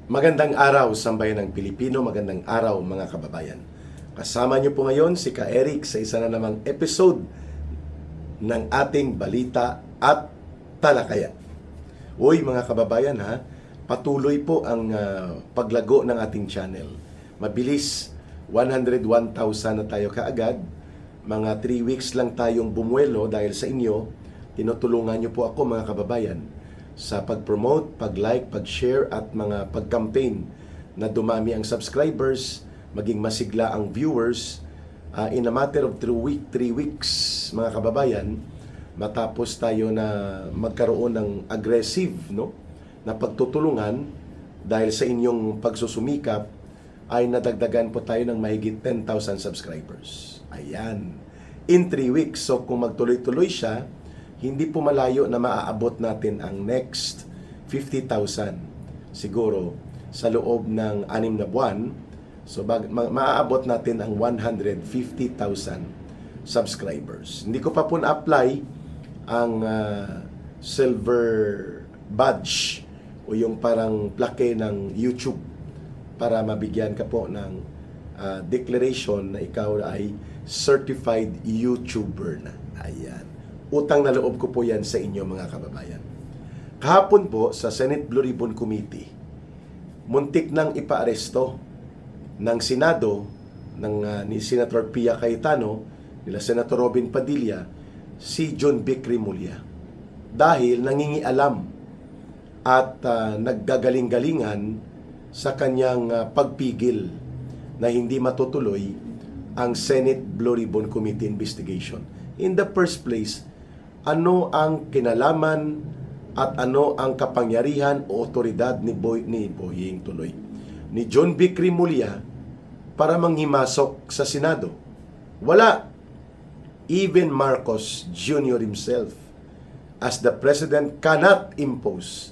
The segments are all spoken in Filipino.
Magandang araw, sambayan ng Pilipino. Magandang araw, mga kababayan. Kasama niyo po ngayon si Ka Eric sa isa na namang episode ng ating balita at talakayan. Uy, mga kababayan ha, patuloy po ang paglago ng ating channel. Mabilis, 101,000 na tayo kaagad. Mga 3 weeks lang tayong bumuelo dahil sa inyo. Tinutulungan niyo po ako, mga kababayan, sa pag-promote, pag-like, pag-share at mga pag-campaign na dumami ang subscribers, maging masigla ang viewers. In a matter of 3 weeks, mga kababayan, matapos tayo na magkaroon ng aggressive na pagtutulungan dahil sa inyong pagsusumikap, ay nadagdagan po tayo ng mahigit 10,000 subscribers. Ayan. In 3 weeks. So kung magtuloy-tuloy siya, hindi po malayo na maaabot natin ang next 50,000 siguro sa loob ng 6 na buwan. So maaabot natin ang 150,000 subscribers. Hindi ko pa po na-apply ang silver badge o yung parang plaque ng YouTube para mabigyan ka po ng declaration na ikaw ay certified YouTuber na. Ayan. Utang na loob ko po yan sa inyo, mga kababayan. Kahapon po sa Senate Blue Ribbon Committee, muntik nang ipaaresto ng Senado ni Senator Pia Cayetano, nila Senator Robin Padilla, si John Vic Remulla dahil nangingialam at naggagaling-galingan sa kanyang pagpigil na hindi matutuloy ang Senate Blue Ribbon Committee investigation. In the first place, ano ang kinalaman at ano ang kapangyarihan o otoridad ni John Vic Remulla para manghimasok sa Senado? Wala. Even Marcos Jr. himself, as the President, cannot impose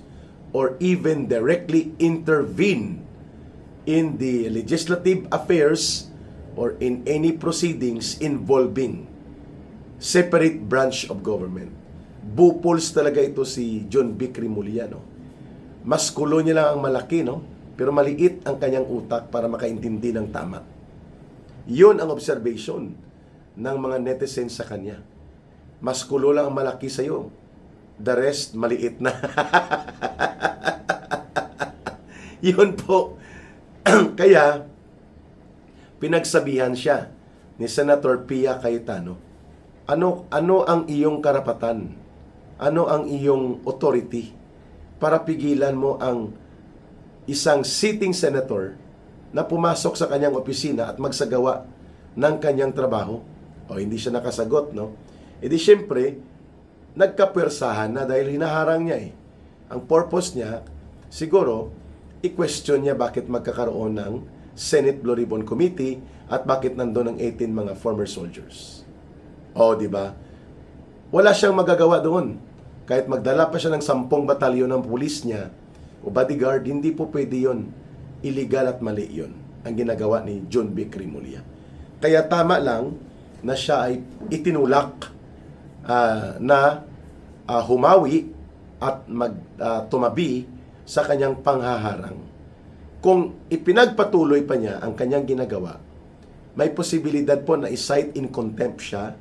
or even directly intervene in the legislative affairs or in any proceedings involving separate branch of government. Bupols talaga ito si John Vic Remulla, no? Maskulo niya lang ang malaki, no? Pero maliit ang kanyang utak para makaintindi ng tama. Yun ang observation ng mga netizens sa kanya. Maskulo lang ang malaki sa'yo. The rest, maliit na. Yun po. Kaya, pinagsabihan siya ni Senator Pia Cayetano, ano ang iyong karapatan? Ano ang iyong authority para pigilan mo ang isang sitting senator na pumasok sa kanyang opisina at magsagawa ng kanyang trabaho? O hindi siya nakasagot, no? E di syempre, nagkapwersahan na dahil hinaharang niya eh. Ang purpose niya, siguro, i-question niya bakit magkakaroon ng Senate Blue Ribbon Committee at bakit nandun ang 18 mga former soldiers. O, di ba? Wala siyang magagawa doon. Kahit magdala pa siya ng 10 batalyon ng pulis niya o bodyguard, hindi po pwede yun. Illegal at mali yun ang ginagawa ni John Vic Remulla. Kaya tama lang na siya ay itinulak na humawi at tumabi sa kanyang panghaharang. Kung ipinagpatuloy pa niya ang kanyang ginagawa, may posibilidad po na i-cite in contempt siya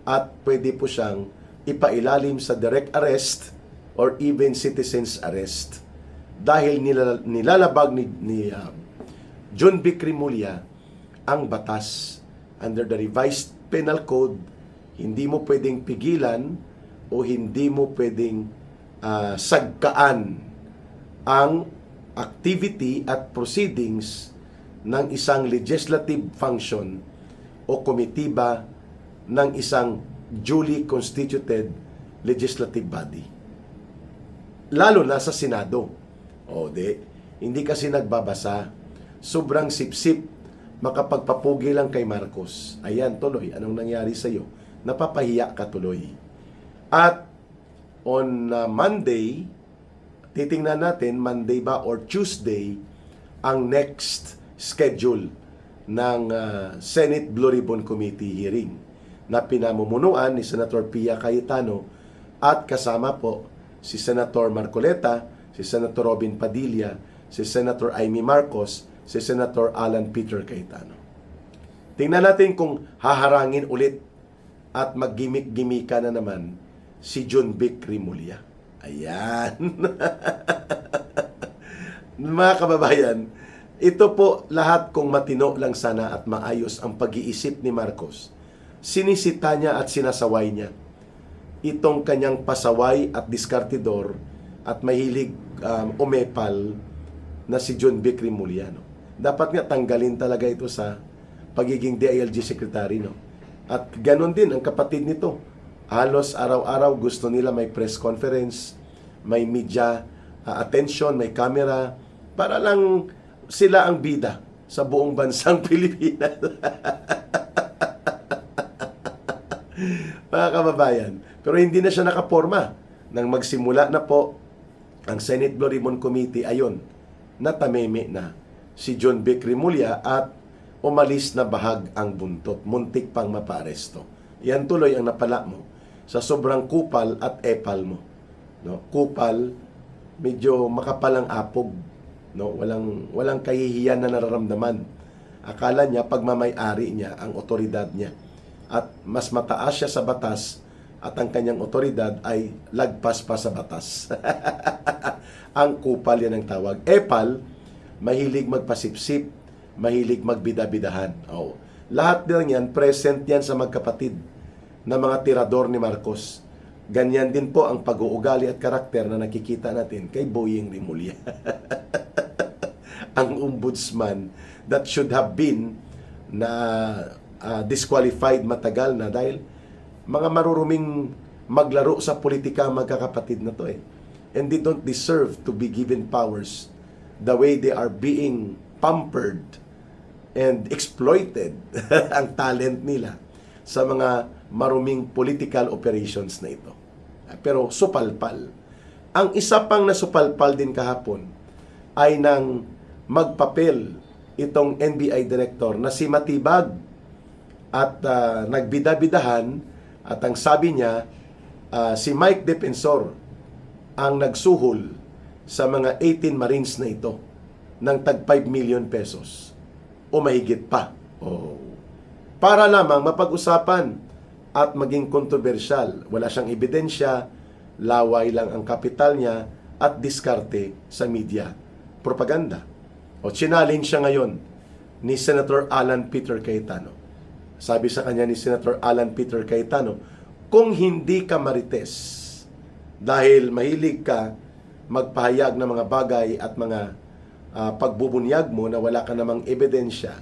at pwede po siyang ipailalim sa direct arrest or even citizen's arrest. Dahil nilalabag ni John Vic Remulla ang batas. Under the revised penal code, hindi mo pwedeng pigilan o hindi mo pwedeng sagkaan ang activity at proceedings ng isang legislative function o komitiba ng isang duly constituted legislative body. Lalo na sa Senado. Hindi kasi nagbabasa. Sobrang sipsip. Makapagpapugi lang kay Marcos. Ayan, tuloy. Anong nangyari sa'yo? Napapahiya ka tuloy. At on Monday, titingnan natin, Monday ba or Tuesday, ang next schedule ng Senate Blue Ribbon Committee hearing na pinamumunuan ni Senator Pia Cayetano at kasama po si Senator Marcoleta, si Senator Robin Padilla, si Senator Amy Marcos, si Senator Alan Peter Cayetano. Tingnan natin kung haharangin ulit at maggimik-gimika na naman si John Vic Rimulya. Ayan. Mga kababayan, ito po lahat kung matino lang sana at maayos ang pag-iisip ni Marcos. Sinisita niya at sinasaway niya itong kanyang pasaway at diskartidor at mahilig umepal na si John Vic Rimulya. No? Dapat nga tanggalin talaga ito sa pagiging DILG Secretary. No? At ganon din ang kapatid nito. Halos araw-araw gusto nila may press conference, may media attention, may camera, para lang sila ang bida sa buong bansang Pilipinas. Mga kababayan, pero hindi na siya nakaporma. Nang magsimula na po ang Senate Blue Ribbon Committee, ayon, natameme na si John Vic Rimulya at umalis na bahag ang buntot. Muntik pang mapaaresto. Yan tuloy ang napala mo sa sobrang kupal at epal mo. No? Kupal, medyo makapalang apog. No? Walang kahihiyan na nararamdaman. Akala niya pagmamay-ari niya ang otoridad niya. At mas mataas siya sa batas at ang kanyang otoridad ay lagpas pa sa batas. Ang kupal yan ang tawag. Epal, mahilig magpasipsip, mahilig magbida-bidahan. Oh. Lahat din yan, present yan sa magkapatid na mga tirador ni Marcos. Ganyan din po ang pag-uugali at karakter na nakikita natin kay Boying Rimulya. Ang ombudsman that should have been na disqualified matagal na dahil mga maruruming maglaro sa politika ang magkakapatid na to eh. And they don't deserve to be given powers the way they are being pampered and exploited ang talent nila sa mga maruming political operations na ito. Pero supalpal. Ang isa pang nasupalpal din kahapon ay nang magpapel itong NBI director na si Matibag at nagbida-bidahan at ang sabi niya si Mike Defensor ang nagsuhol sa mga 18 Marines na ito ng tag 5 million pesos o mahigit pa. Oh. Para lamang mapag-usapan at maging kontrobersyal. Wala siyang ebidensya, laway lang ang kapital niya at diskarte sa media. Propaganda. O challenge siya ngayon ni Senator Alan Peter Cayetano. Sabi sa kanya ni Senator Alan Peter Cayetano, kung hindi ka marites dahil mahilig ka magpahayag ng mga bagay at mga pagbubunyag mo na wala ka namang ebidensya,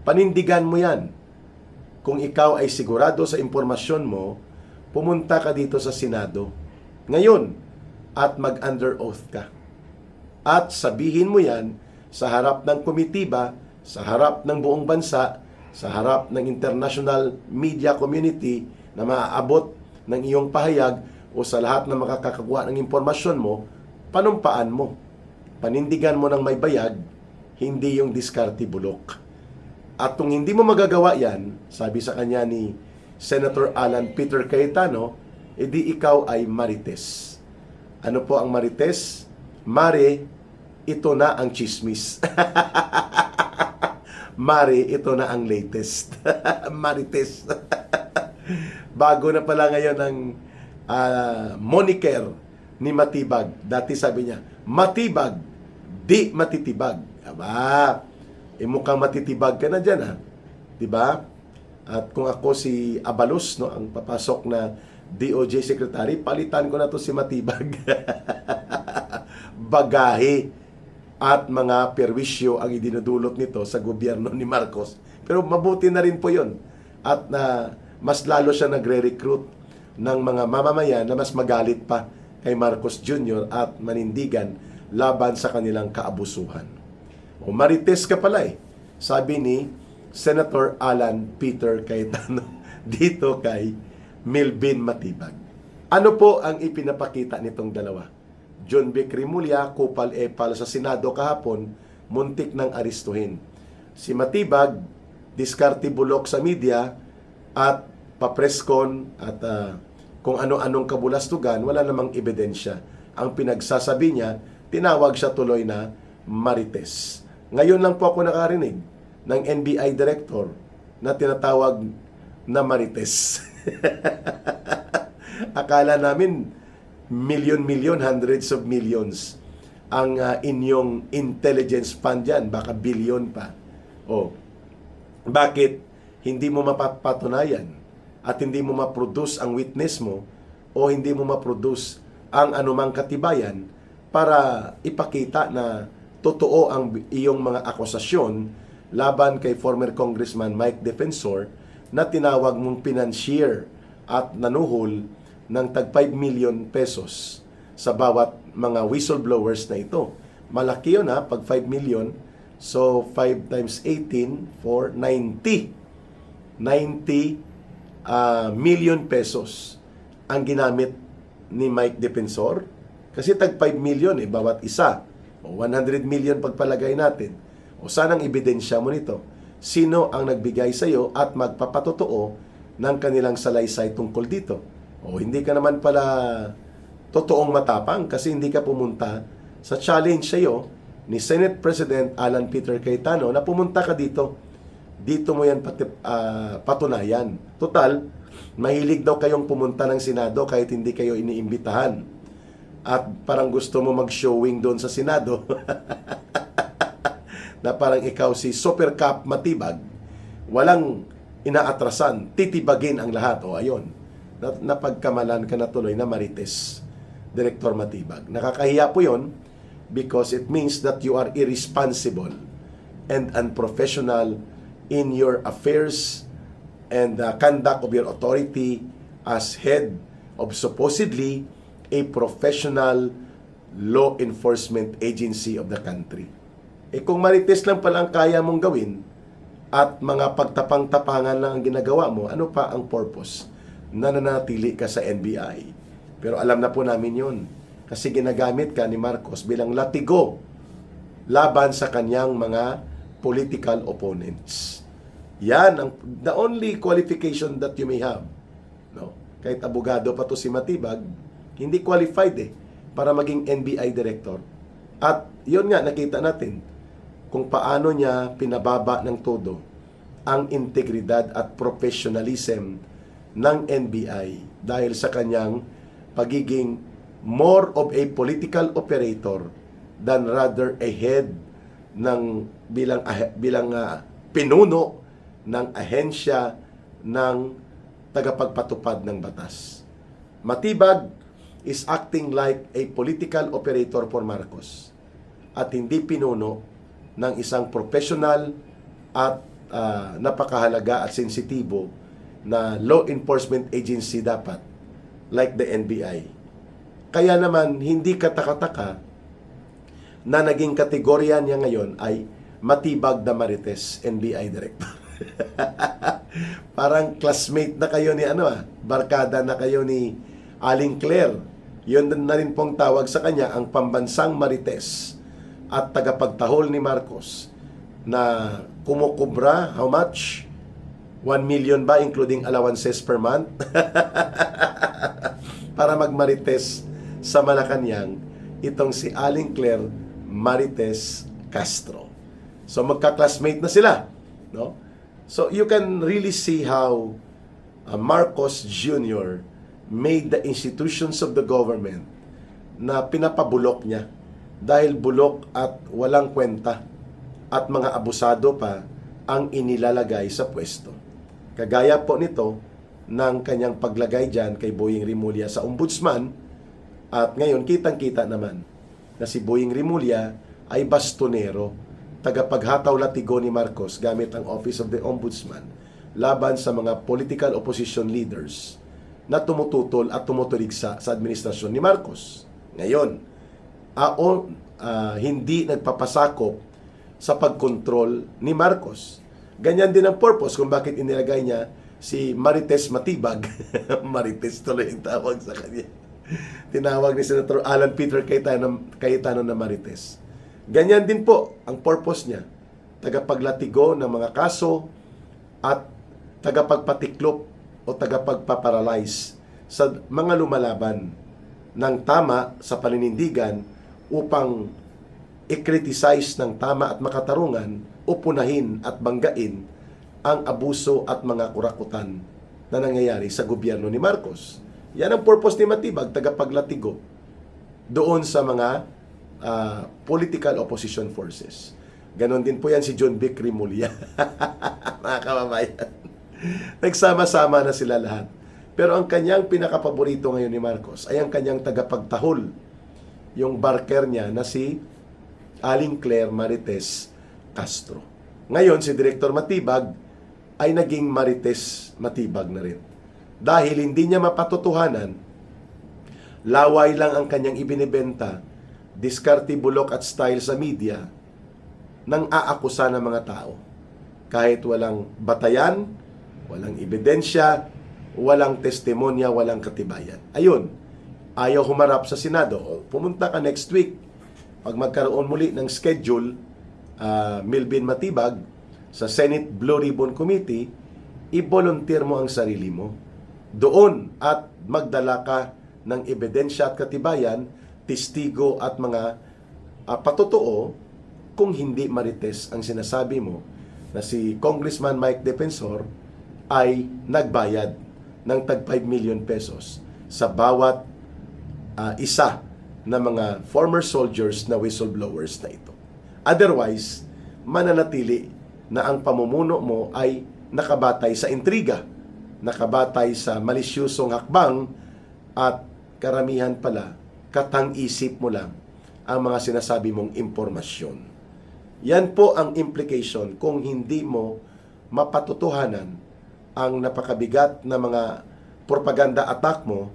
panindigan mo yan. Kung ikaw ay sigurado sa impormasyon mo, pumunta ka dito sa Senado ngayon at mag-under oath ka. At sabihin mo yan sa harap ng komitiba, sa harap ng buong bansa, sa harap ng international media community na maaabot ng iyong pahayag o sa lahat na makakakuha ng impormasyon mo, panumpaan mo. Panindigan mo ng may bayag, hindi yung diskarte bulok. At kung hindi mo magagawa yan, sabi sa kanya ni Senator Alan Peter Cayetano, edi ikaw ay marites. Ano po ang marites? Mare, ito na ang chismis. Mare, ito na ang latest. Marites. Bago na pala ngayon ang moniker ni Matibag. Dati sabi niya, Matibag, di matitibag. Aba, mukhang matitibag ka na dyan, ha? Diba? At kung ako si Abalos, no, ang papasok na DOJ Secretary, palitan ko na to si Matibag. Bagahe at mga perwisyo ang idinudulot nito sa gobyerno ni Marcos. Pero mabuti na rin po yun. At mas lalo siya nagre-recruit ng mga mamamayan na mas magalit pa kay Marcos Jr. at manindigan laban sa kanilang kaabusuhan. O marites ka pala eh. Sabi ni Senator Alan Peter Cayetano dito kay Melvin Matibag. Ano po ang ipinapakita nitong dalawa? John Vic Rimulya, kupal-epal sa Senado kahapon, muntik ng aristuhin. Si Matibag, diskarte bulok sa media at papreskon at kung ano-anong kabulastugan, wala namang ebidensya. Ang pinagsasabi niya, tinawag siya tuloy na Marites. Ngayon lang po ako nakarinig ng NBI director na tinatawag na Marites. Akala namin million, hundreds of millions ang inyong intelligence fund dyan, baka billion pa. O, bakit hindi mo mapapatunayan at hindi mo ma-produce ang witness mo o hindi mo ma-produce ang anumang katibayan para ipakita na totoo ang iyong mga akusasyon laban kay former Congressman Mike Defensor na tinawag mong financier at nanuhol ng tag 5 million pesos sa bawat mga whistleblowers na ito. Malaki yun pag 5 million. So, 5 times 18 for 90 million pesos ang ginamit ni Mike Defensor. Kasi tag 5 million bawat isa. O 100 million pagpalagay natin. O sanang ebidensya mo nito. Sino ang nagbigay sa iyo at magpapatotoo ng kanilang salaysay tungkol dito? O hindi ka naman pala totoong matapang kasi hindi ka pumunta sa challenge sa iyo ni Senate President Alan Peter Cayetano na pumunta ka dito. Dito mo yan patunayan. Total, mahilig daw kayong pumunta ng Senado kahit hindi kayo iniimbitahan. At parang gusto mo mag-showing doon sa Senado. Na parang ikaw si Super Cup Matibag. Walang inaatrasan. Titibagin ang lahat. O ayun. Napagkamalan ka na tuloy na Marites, Director Matibag. Nakakahiya po yun because it means that you are irresponsible and unprofessional in your affairs and the conduct of your authority as head of supposedly a professional law enforcement agency of the country. Kung Marites lang pala ang kaya mong gawin at mga pagtapang-tapangan lang ang ginagawa mo, ano pa ang purpose na nanatili ka sa NBI? Pero alam na po namin yun. Kasi ginagamit ka ni Marcos bilang latigo laban sa kanyang mga political opponents. Yan ang the only qualification that you may have. No? Kahit abogado pa to si Matibag, hindi qualified para maging NBI director. At yun nga, nakita natin kung paano niya pinababa ng todo ang integridad at professionalism ng NBI dahil sa kanyang pagiging more of a political operator than rather a head ng bilang pinuno ng ahensya ng tagapagpatupad ng batas. Matibag is acting like a political operator for Marcos at hindi pinuno ng isang professional at napakahalaga at sensitibo na law enforcement agency dapat like the NBI. Kaya naman hindi katakataka na naging kategorya niya ngayon ay Matibag na Marites, NBI Director. Parang classmate na kayo ni barkada na kayo ni Aling Claire. Yun na rin pong tawag sa kanya ang pambansang Marites at tagapagtahol ni Marcos na kumukubra, how much? 1 million ba including allowances per month? Para mag-Marites sa Malacanang, itong si Aling Claire Marites Castro. So magka-classmate na sila, no? So you can really see how Marcos Jr. made the institutions of the government na pinapabulok niya dahil bulok at walang kwenta at mga abusado pa ang inilalagay sa pwesto. Kagaya po nito ng kanyang paglagay dyan kay Boying Rimulya sa ombudsman at ngayon kitang-kita naman na si Boying Rimulya ay bastonero, tagapaghataw latigo ni Marcos gamit ang Office of the Ombudsman laban sa mga political opposition leaders na tumututol at tumutuligsa sa administrasyon ni Marcos. Ngayon, hindi nagpapasakop sa pagkontrol ni Marcos. Ganyan din ang purpose kung bakit inilagay niya si Marites Matibag. Marites tuloy ang tawag sa kanya. Tinawag ni Senator Alan Peter Cayetano na Marites. Ganyan din po ang purpose niya. Tagapaglatigo ng mga kaso at tagapagpatiklop o tagapagpaparalyze sa mga lumalaban ng tama sa paninindigan upang i-criticize ng tama at makatarungan, upunahin at banggain ang abuso at mga kurakutan na nangyayari sa gobyerno ni Marcos. Yan ang purpose ni Matibag, tagapaglatigo doon sa mga political opposition forces. Ganon din po yan si John Vic Rimulya. Mga kababayan. Nagsama-sama na sila lahat. Pero ang kanyang pinakapaborito ngayon ni Marcos ay ang kanyang tagapagtahol, yung barker niya na si Aling Claire Marites Castro. Ngayon, si Director Matibag ay naging Marites Matibag na rin. Dahil hindi niya mapatotohanan, laway lang ang kanyang ibinibenta, diskarte, bulok at style sa media nang aakusa ng mga tao. Kahit walang batayan, walang ebidensya, walang testimonya, walang katibayan. Ayun, ayaw humarap sa Senado. Pumunta ka next week. Pag magkaroon muli ng schedule, Milvin Matibag, sa Senate Blue Ribbon Committee, i-volunteer mo ang sarili mo doon at magdala ka ng ebidensya at katibayan, testigo at mga patotoo kung hindi marites ang sinasabi mo na si Congressman Mike Defensor ay nagbayad ng tag 5 million pesos sa bawat isa na mga former soldiers na whistleblowers na ito. Otherwise, mananatili na ang pamumuno mo ay nakabatay sa intriga, nakabatay sa malisyusong hakbang at karamihan pala katang-isip mo lang ang mga sinasabi mong impormasyon. Yan po ang implication kung hindi mo mapatutuhanan ang napakabigat na mga propaganda attack mo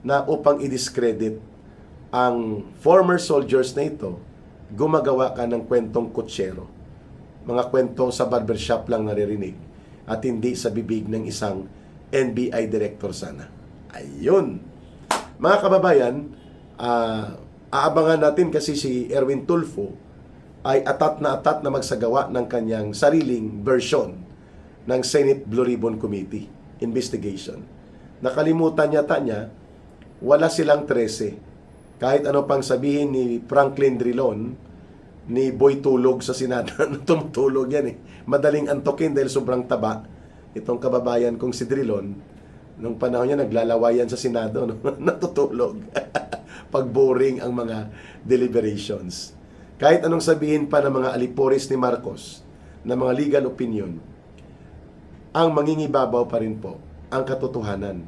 na upang i-discredit ang former soldiers na ito, gumagawa ka ng kwentong kutsero. Mga kwento sa barbershop lang naririnig at hindi sa bibig ng isang NBI director sana. Ayun. Mga kababayan, aabangan natin kasi si Erwin Tulfo ay atat na magsagawa ng kanyang sariling version ng Senate Blue Ribbon Committee investigation. Nakalimutan yata niya, wala silang 13. Kahit ano pang sabihin ni Franklin Drilon, ni Boy Tulog sa Senado, tumutulog yan eh. Madaling antokin dahil sobrang taba. Itong kababayan kong si Drilon, nung panahon niya naglalawayan sa Senado, no? Natutulog. Pag boring ang mga deliberations. Kahit anong sabihin pa ng mga aliporis ni Marcos, na mga legal opinion, ang mangingibabaw pa rin po ang katotohanan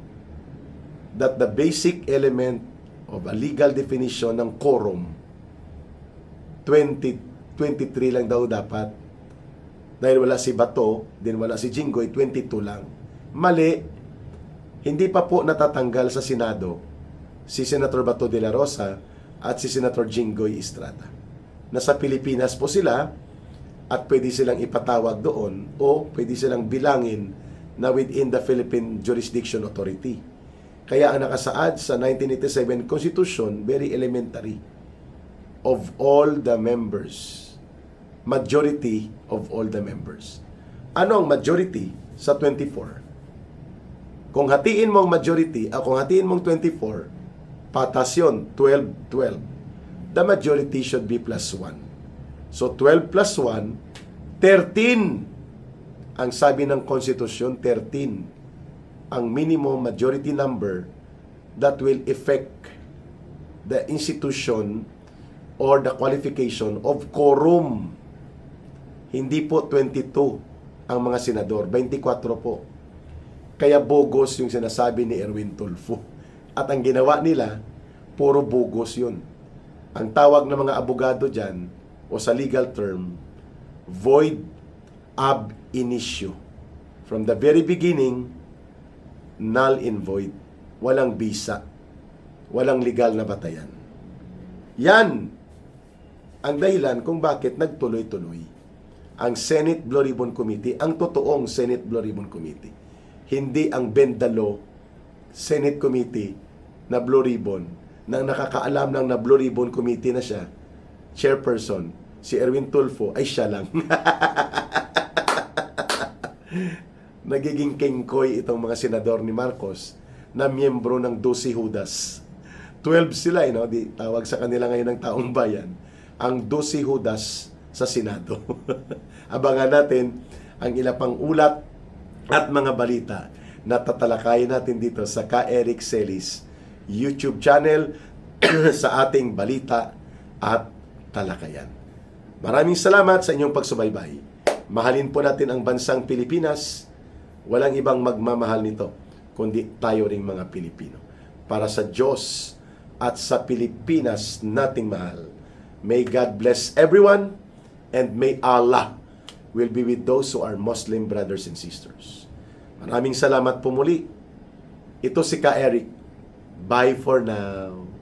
that the basic element of a legal definition ng quorum 23 lang daw dapat. Dahil wala si Bato, din wala si Jinggoy, 22 lang. Mali. Hindi pa po natatanggal sa Senado si Senator Bato de la Rosa at si Senator Jinggoy Estrada. Nasa Pilipinas po sila at pwede silang ipatawag doon o pwede silang bilangin na within the Philippine Jurisdiction Authority. Kaya ang nakasaad sa 1987 Constitution, very elementary, of all the members. Majority of all the members. Ano ang majority sa 24? Kung hatiin mo ang majority, kung hatiin mong 24, patas yun, 12. The majority should be plus 1. So 12 plus 1, 13. Ang sabi ng Konstitusyon, 13. Ang minimum majority number that will affect the institution or the qualification of quorum. Hindi po 22 ang mga senador, 24 po. Kaya bogus yung sinasabi ni Erwin Tulfo. At ang ginawa nila, puro bogus yun. Ang tawag ng mga abogado dyan, o sa legal term, void ab initio. From the very beginning, null and void. Walang bisa. Walang legal na batayan. Yan ang dahilan kung bakit nagtuloy-tuloy ang Senate Blue Ribbon Committee, ang totoong Senate Blue Ribbon Committee. Hindi ang bend the law Senate Committee na Blue Ribbon, nang nakakaalam ng na Blue Ribbon Committee na siya, chairperson, si Erwin Tulfo, ay siya lang. Nagiging kengkoy itong mga senador ni Marcos na miyembro ng 12 Judas. 12 sila, Di tawag sa kanila ngayon ng taong bayan. ang 12 Judas sa Senado. Abangan natin ang ilang pang ulat at mga balita na tatalakayin natin dito sa Ka Eric Celis YouTube channel sa ating balita at talakayan. Maraming salamat sa inyong pagsubaybay. Mahalin po natin ang bansang Pilipinas. Walang ibang magmamahal nito kundi tayo ring mga Pilipino. Para sa Diyos at sa Pilipinas nating mahal. May God bless everyone and may Allah will be with those who are Muslim brothers and sisters. Maraming salamat po muli. Ito si Ka Eric. Bye for now.